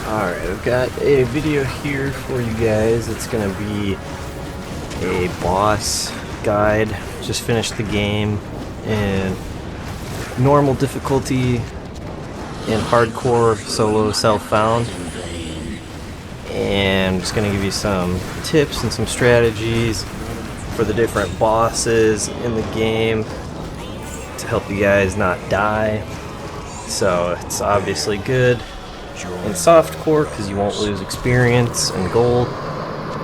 Alright, I've got a video here for you guys. It's gonna be a boss guide. Just finished the game in normal difficulty and hardcore solo self-found. And I'm just gonna give you some tips and some strategies for the different bosses in the game to help you guys not die. So it's obviously good in softcore because you won't lose experience and gold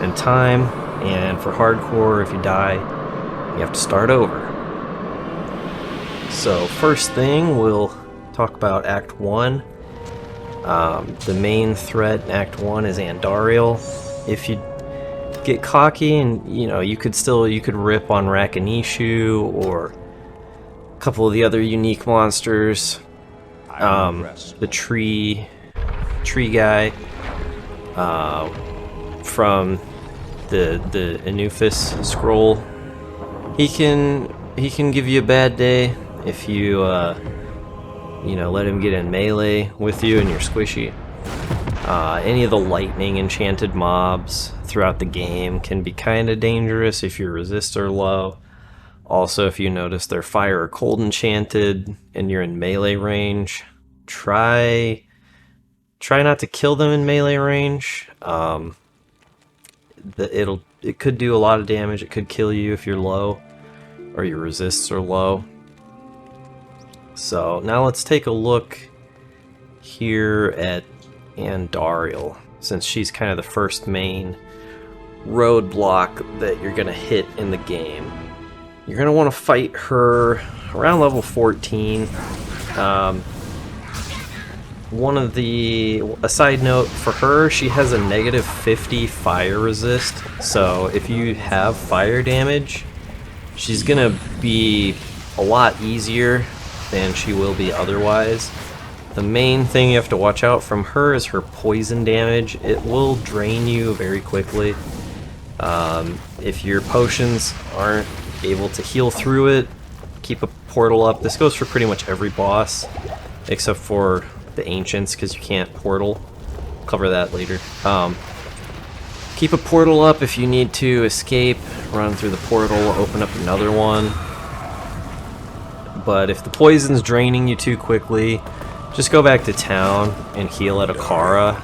and time, and for hardcore, if you die, you have to start over. So first thing, we'll talk about Act 1. The main threat in Act 1 is Andariel. If you get cocky and you could rip on Rakanishu or a couple of the other unique monsters. The tree guy from the Anufis scroll. He can give you a bad day if you let him get in melee with you and you're squishy. Any of the lightning enchanted mobs throughout the game can be kind of dangerous if your resistor low. Also, if you notice they're fire or cold enchanted and you're in melee range, try not to kill them in melee range. It could do a lot of damage. It could kill you if you're low or your resists are low. So now let's take a look here at Andariel, since she's kind of the first main roadblock that you're gonna hit in the game. You're gonna want to fight her around level 14. A side note for her, she has a negative 50 fire resist, so if you have fire damage, she's gonna be a lot easier than she will be otherwise. The main thing you have to watch out from her is her poison damage. It will drain you very quickly. If your potions aren't able to heal through it, keep a portal up. This goes for pretty much every boss except for the ancients, because you can't portal. Cover that later. Keep a portal up if you need to escape, run through the portal, open up another one. But if the poison's draining you too quickly, just go back to town and heal at Akara.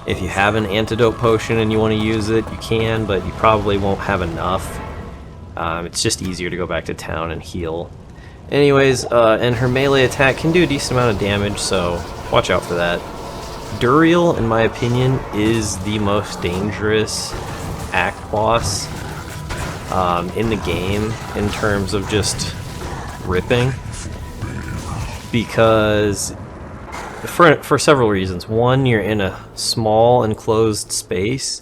If you have an antidote potion and you want to use it, you can, but you probably won't have enough. It's just easier to go back to town and heal. Anyways, and her melee attack can do a decent amount of damage, so watch out for that. Duriel, in my opinion, is the most dangerous act boss in the game in terms of just ripping, because for several reasons. One, you're in a small enclosed space.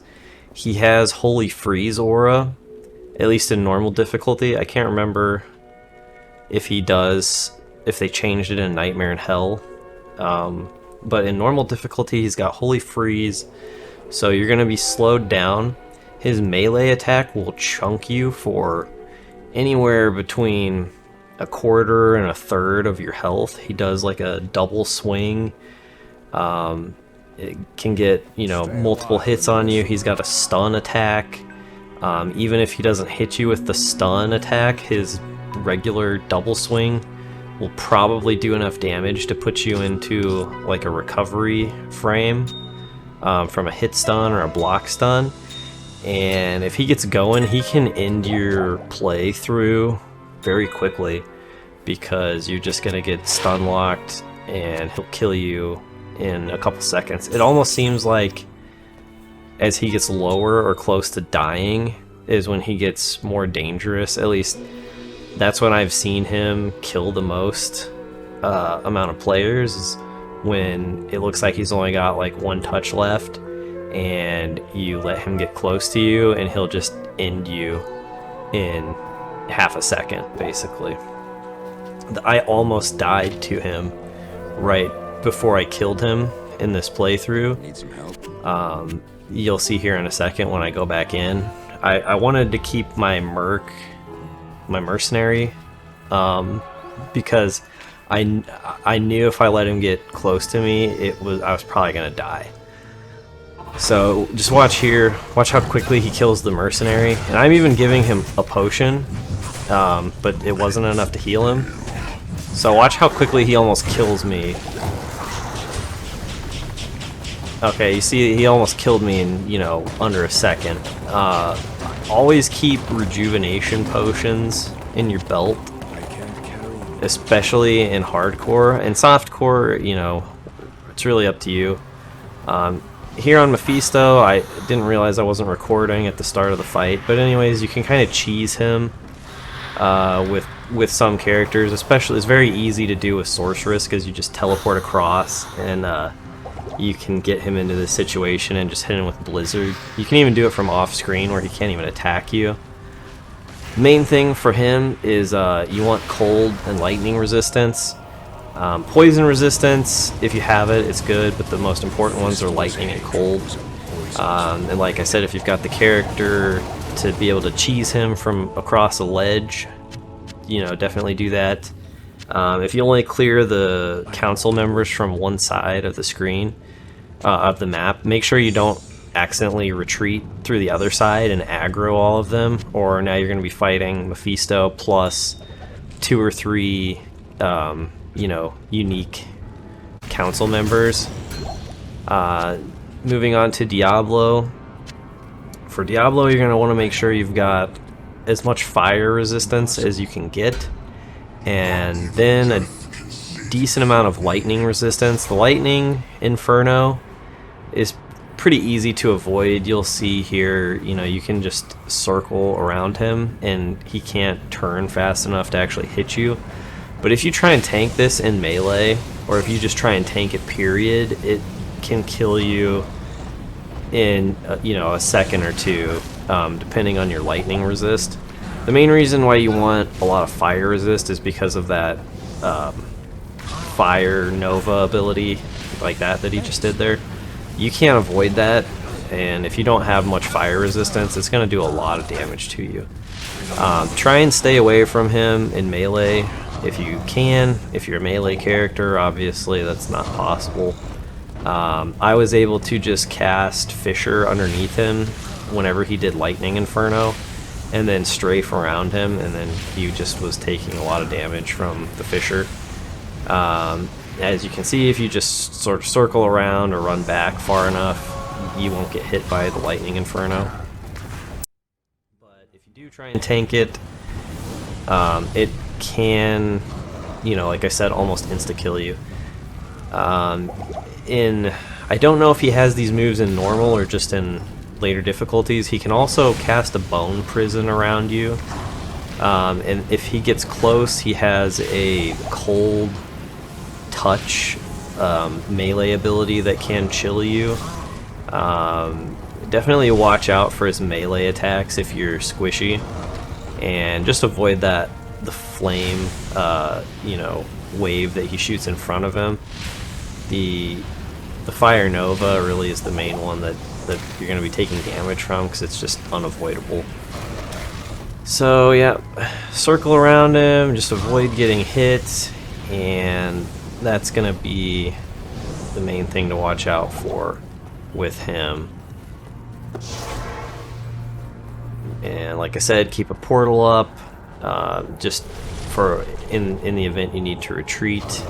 He has Holy Freeze aura, at least in normal difficulty. I can't remember if they changed it in Nightmare in Hell. But in normal difficulty, he's got Holy Freeze, so you're going to be slowed down. His melee attack will chunk you for anywhere between a quarter and a third of your health. He does like a double swing. It can get, multiple hits on you. He's got a stun attack. Even if he doesn't hit you with the stun attack, his regular double swing will probably do enough damage to put you into like a recovery frame from a hit stun or a block stun. And if he gets going, he can end your playthrough very quickly, because you're just gonna get stun locked and he'll kill you in a couple seconds. It almost seems like as he gets lower or close to dying is when he gets more dangerous. At least that's when I've seen him kill the most amount of players, is when it looks like he's only got like one touch left and you let him get close to you and he'll just end you in half a second, basically. I almost died to him right before I killed him in this playthrough. Need some help? You'll see here in a second when I go back in. I wanted to keep my mercenary, because I knew if I let him get close to me, I was probably gonna die. So just watch here. Watch how quickly he kills the mercenary, and I'm even giving him a potion, but it wasn't enough to heal him. So watch how quickly he almost kills me. Okay, you see, he almost killed me in, you know, under a second. Always keep rejuvenation potions in your belt, especially in hardcore. And softcore, you know, it's really up to you. Here on Mephisto, I didn't realize I wasn't recording at the start of the fight, but anyways, you can kind of cheese him with some characters. Especially, it's very easy to do with Sorceress because you just teleport across and you can get him into this situation and just hit him with Blizzard. You can even do it from off screen where he can't even attack you. Main thing for him is you want cold and lightning resistance. Poison resistance, if you have it, it's good, but the most important ones are lightning and cold. And like I said, if you've got the character to be able to cheese him from across a ledge, you know, definitely do that. If you only clear the council members from one side of the screen, of the map, make sure you don't accidentally retreat through the other side and aggro all of them, or now you're going to be fighting Mephisto plus 2 or 3 you know, unique council members. Moving on to Diablo. For Diablo, you're going to want to make sure you've got as much fire resistance as you can get, and then a decent amount of lightning resistance. The lightning inferno is pretty easy to avoid. You'll see here, you know, you can just circle around him and he can't turn fast enough to actually hit you. But if you try and tank this in melee, or if you just try and tank it period, it can kill you in you know, a second or two, depending on your lightning resist. The main reason why you want a lot of fire resist is because of that fire nova ability like that he just did there. You can't avoid that, and if you don't have much fire resistance, it's going to do a lot of damage to you. Try and stay away from him in melee if you can. If you're a melee character, obviously that's not possible. I was able to just cast Fissure underneath him whenever he did Lightning Inferno, and then strafe around him, and then he just was taking a lot of damage from the Fissure. As you can see, if you just sort of circle around or run back far enough, you won't get hit by the Lightning Inferno. But if you do try and tank it, it can, you know, like I said, almost insta-kill you. I don't know if he has these moves in normal or just in later difficulties. He can also cast a bone prison around you, and if he gets close, he has a cold touch melee ability that can chill you. Definitely watch out for his melee attacks if you're squishy, and just avoid the flame you know, wave that he shoots in front of him. The Fire Nova really is the main one that you're going to be taking damage from, because it's just unavoidable. So yeah, circle around him, just avoid getting hit, and that's going to be the main thing to watch out for with him. And like I said, keep a portal up, just for in the event you need to retreat.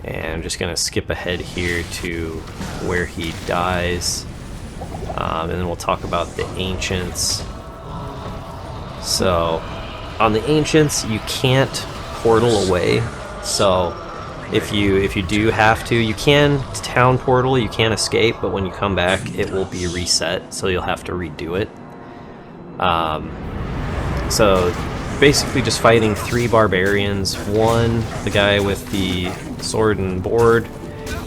And I'm just going to skip ahead here to where he dies, and then we'll talk about the Ancients. So on the Ancients, you can't portal away, so if you do have to, you can town portal, you can escape, but when you come back it will be reset, so you'll have to redo it. So basically just fighting 3 barbarians. One, the guy with the sword and board,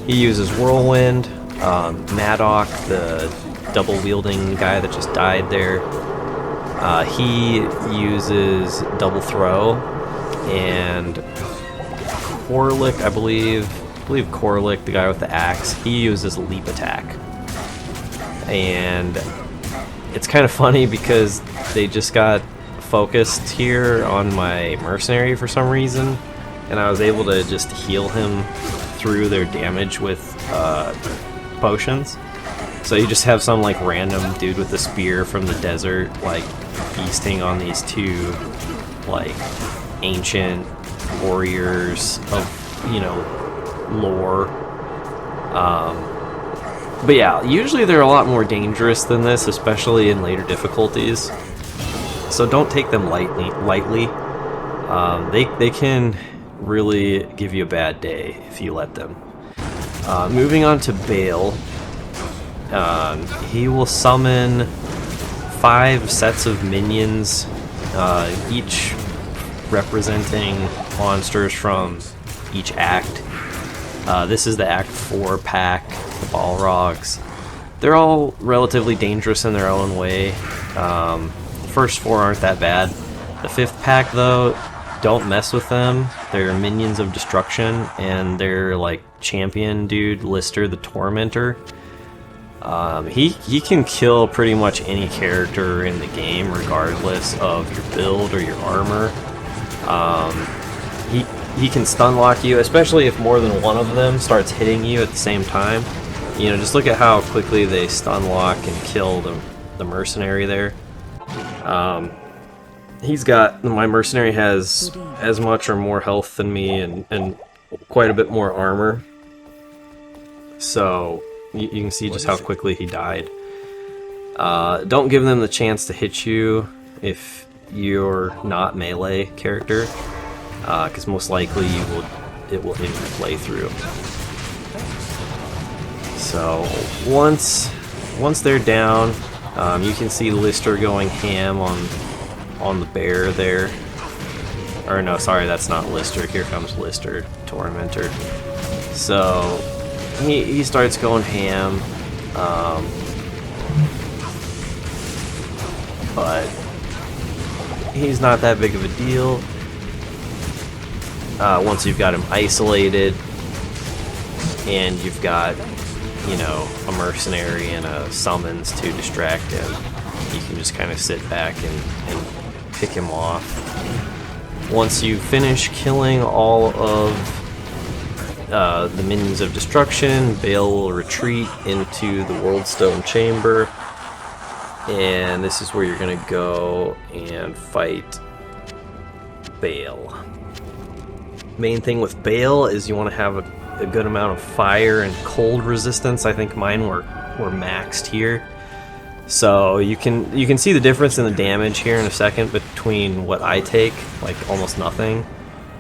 he uses Whirlwind. Maddock, the double-wielding guy that just died there, he uses Double Throw. And Corlick, I believe Corlick, the guy with the axe, he uses Leap Attack. And it's kind of funny because they just got focused here on my mercenary for some reason, and I was able to just heal him through their damage with potions. So you just have some like random dude with a spear from the desert like feasting on these two like ancient warriors of, you know, lore. But yeah, usually they're a lot more dangerous than this, especially in later difficulties. So don't take them lightly. They can really give you a bad day if you let them. Moving on to Baal. He will summon 5 sets of minions, each representing monsters from each act. This is the Act 4 pack, the Balrogs. They're all relatively dangerous in their own way. First 4 aren't that bad. The 5th pack, though, don't mess with them. They're minions of destruction, and they're like champion dude, Lister the Tormentor. He can kill pretty much any character in the game, regardless of your build or your armor. He can stun lock you, especially if more than one of them starts hitting you at the same time. You know, just look at how quickly they stun lock and kill the mercenary there. My mercenary has as much or more health than me and quite a bit more armor. So you can see just how quickly he died. Don't give them the chance to hit you if you're not melee character, because most likely it will hit your playthrough. So once they're down, you can see Lister going ham on the bear there. Or no, sorry, that's not Lister. Here comes Lister, Tormentor. So he starts going ham, but he's not that big of a deal. Once you've got him isolated, and you've got, you know, a mercenary and a summons to distract him, you can just kind of sit back and pick him off. Once you finish killing all of the minions of destruction, Baal will retreat into the Worldstone Chamber, and this is where you're going to go and fight Baal. Main thing with Baal is you want to have a good amount of fire and cold resistance. I think mine were maxed here. So you can see the difference in the damage here in a second between what I take, like almost nothing,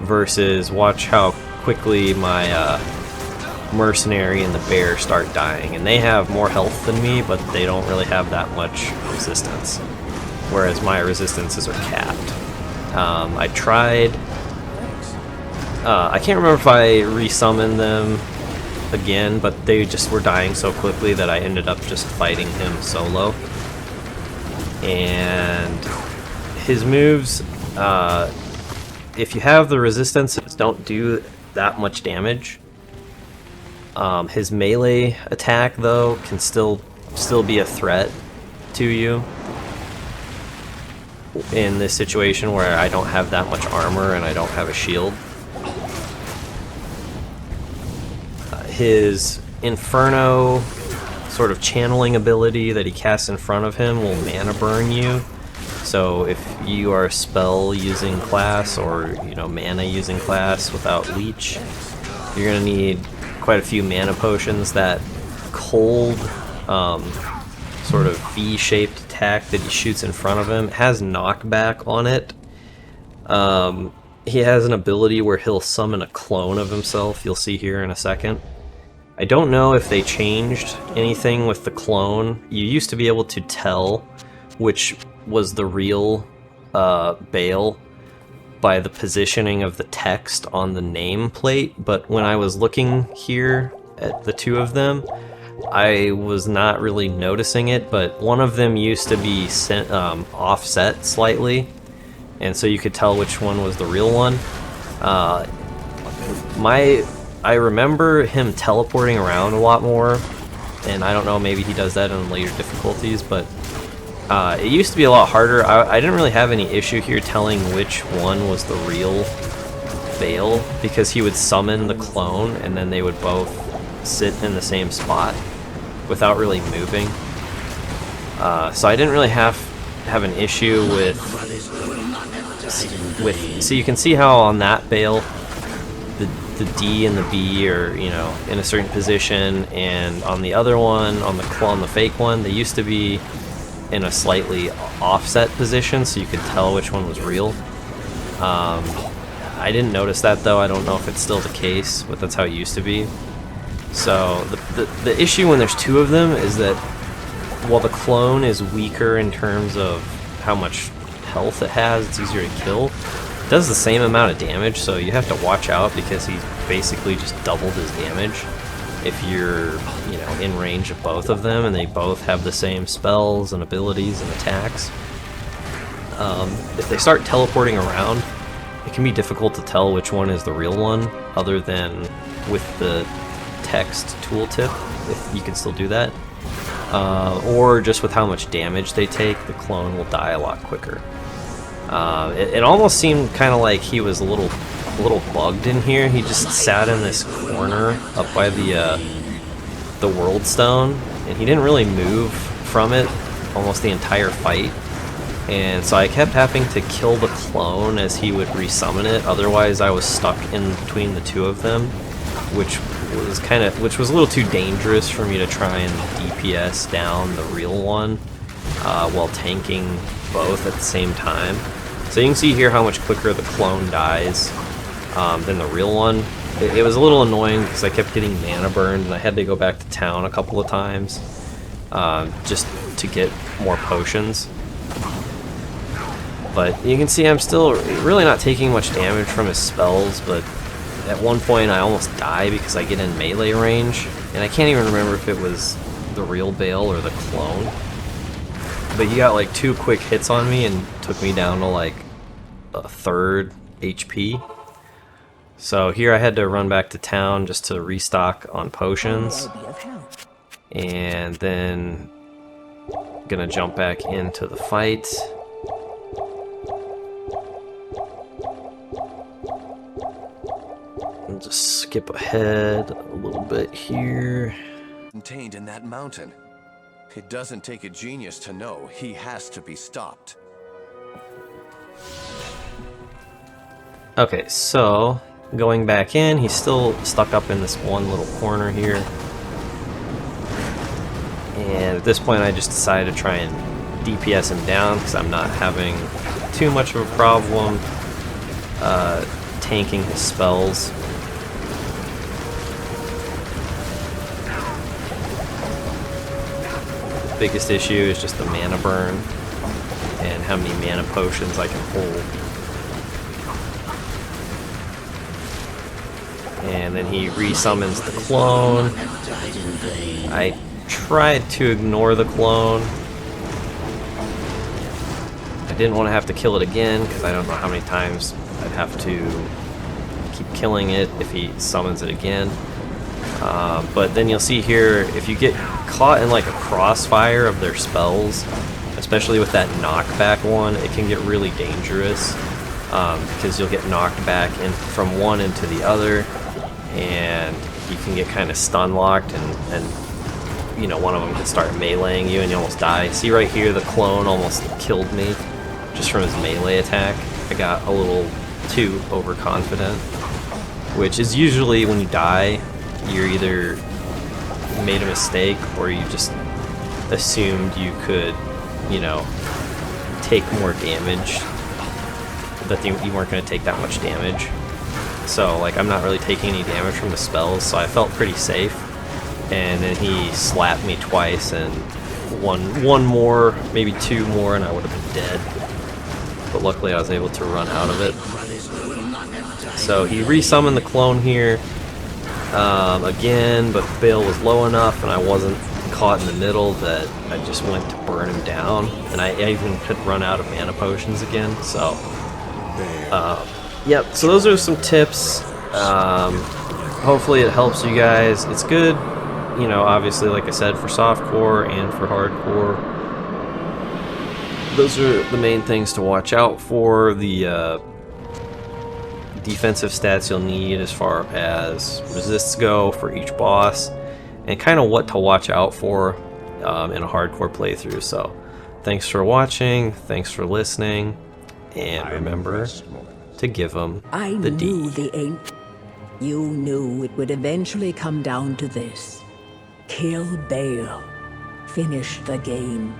versus watch how quickly my mercenary and the bear start dying. And they have more health than me, but they don't really have that much resistance, whereas my resistances are capped. I tried... I can't remember if I resummoned them again, but they just were dying so quickly that I ended up just fighting him solo. And his moves, if you have the resistances, don't do that much damage. His melee attack, though, can still be a threat to you in this situation where I don't have that much armor and I don't have a shield. His Inferno sort of channeling ability that he casts in front of him will mana burn you. So if you are a spell using class or, you know, mana using class without leech, you're gonna need quite a few mana potions. That cold sort of V-shaped attack that he shoots in front of him has knockback on it. He has an ability where he'll summon a clone of himself. You'll see here in a second. I don't know if they changed anything with the clone. You used to be able to tell which was the real Baal by the positioning of the text on the nameplate, but when I was looking here at the two of them, I was not really noticing it, but one of them used to be offset slightly, and so you could tell which one was the real one. I remember him teleporting around a lot more, and I don't know, maybe he does that in later difficulties, but it used to be a lot harder. I didn't really have any issue here telling which one was the real Baal, because he would summon the clone and then they would both sit in the same spot without really moving. So I didn't really have an issue with, so you can see how on that Baal the D and the B are, you know, in a certain position, and on the other one, on the fake one, they used to be in a slightly offset position, so you could tell which one was real. I didn't notice that though. I don't know if it's still the case, but that's how it used to be. So the issue when there's two of them is that while the clone is weaker in terms of how much health it has, it's easier to kill, it does the same amount of damage, so you have to watch out because he's basically just doubled his damage if you're, you know, in range of both of them and they both have the same spells and abilities and attacks. If they start teleporting around, it can be difficult to tell which one is the real one, other than with the text tooltip, if you can still do that. Or just with how much damage they take, the clone will die a lot quicker. It almost seemed kind of like he was a little bugged in here. He just sat in this corner up by the World Stone, and he didn't really move from it almost the entire fight. And so I kept having to kill the clone as he would resummon it. Otherwise, I was stuck in between the two of them, which was a little too dangerous for me to try and DPS down the real one while tanking both at the same time. So you can see here how much quicker the clone dies than the real one. It was a little annoying because I kept getting mana burned and I had to go back to town a couple of times just to get more potions. But you can see I'm still really not taking much damage from his spells, but at one point I almost die because I get in melee range, and I can't even remember if it was the real Baal or the clone. But he got like 2 quick hits on me and took me down to like a third HP. So here I had to run back to town just to restock on potions, and then gonna jump back into the fight. I'll just skip ahead a little bit here. Contained in that mountain. It doesn't take a genius to know he has to be stopped. Okay, so going back in, he's still stuck up in this one little corner here. And at this point I just decided to try and DPS him down because I'm not having too much of a problem tanking his spells. The biggest issue is just the mana burn and how many mana potions I can hold. And then he resummons the clone. I tried to ignore the clone. I didn't want to have to kill it again because I don't know how many times I'd have to keep killing it if he summons it again. But then you'll see here, if you get caught in like a crossfire of their spells, especially with that knockback one, it can get really dangerous because you'll get knocked back from one into the other, and you can get kind of stun locked, and you know, one of them can start meleeing you and you almost die. See right here, the clone almost killed me just from his melee attack. I got a little too overconfident, which is usually when you die, you're either made a mistake or you just assumed you could, you know, take more damage, that you weren't going to take that much damage. So like, I'm not really taking any damage from the spells, so I felt pretty safe. And then he slapped me twice, and one more, maybe 2 more, and I would have been dead. But luckily I was able to run out of it. So he resummoned the clone here again, but Baal was low enough and I wasn't caught in the middle that I just went to burn him down. And I even could run out of mana potions again, so yep, so those are some tips. Hopefully it helps you guys. It's good, you know, obviously, like I said, for softcore and for hardcore. Those are the main things to watch out for. The defensive stats you'll need as far as resists go for each boss, and kind of what to watch out for in a hardcore playthrough. So thanks for watching, thanks for listening, and remember to give them the D. You knew it would eventually come down to this. Kill Baal. Finish the game.